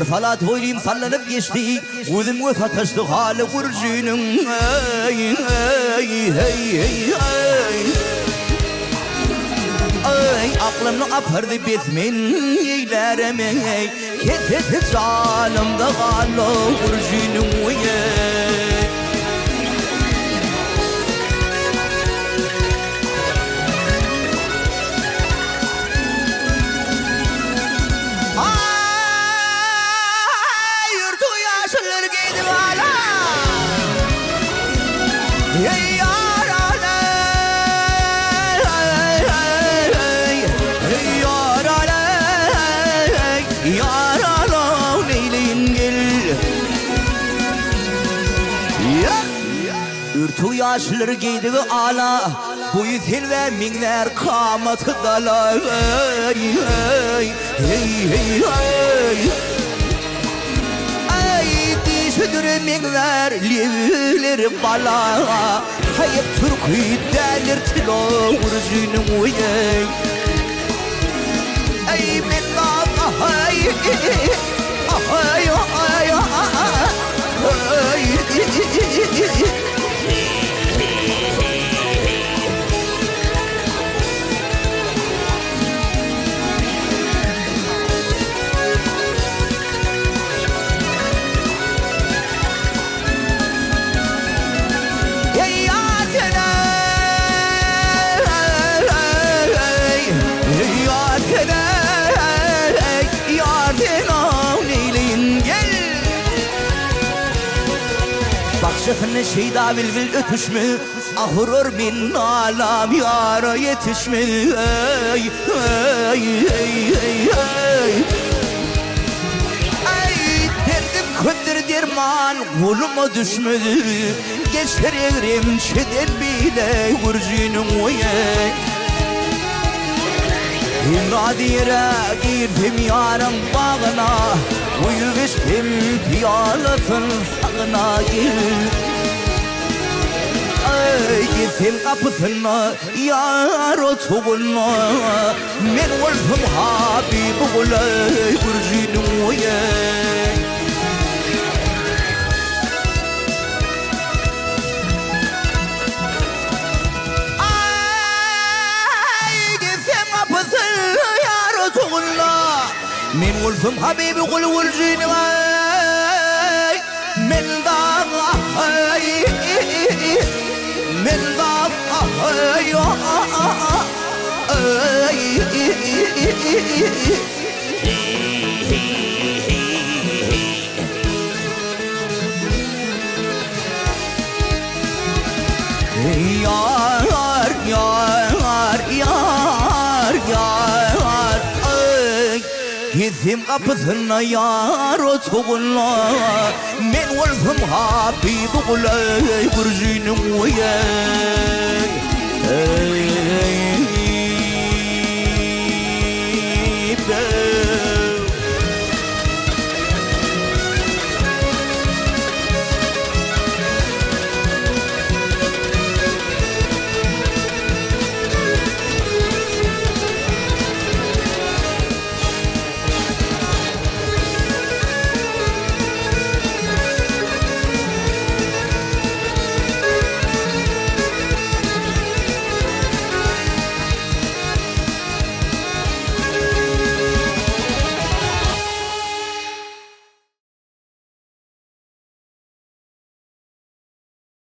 Marfalat hoylim sallanıp geçti Uzun ve sataştı halı kurcunun Ay aklımla apardı bitmin eylerime Kesesi canımda halı kurcunun Ürtü yaşlılar giydi ala Bu yüzün ve minler kamatı dala Ay dişidir minler livler bala Hayıp Türk'ü denir tilo Urjünüm uyey Ay minler ay ay ay ay Şıkını şeyda vilvil ötüşmü Ahurur min alam yara yetişmü Ay derdim kundur derman Uluma düşmedi Geçerim çeder bile Vurcunum uyay Nadire girdim yarın bağına Uyu geçtim piyalasın sağına gel Ay gittim kapısına yar otuğuna Men olsam Habib olay Vurcunum uyay من ولفم حبيبي قول ولجيني من ضاق من ضاق Gittim kapısına yar otuğuna Men olsam Habib olay Vurcunum uyay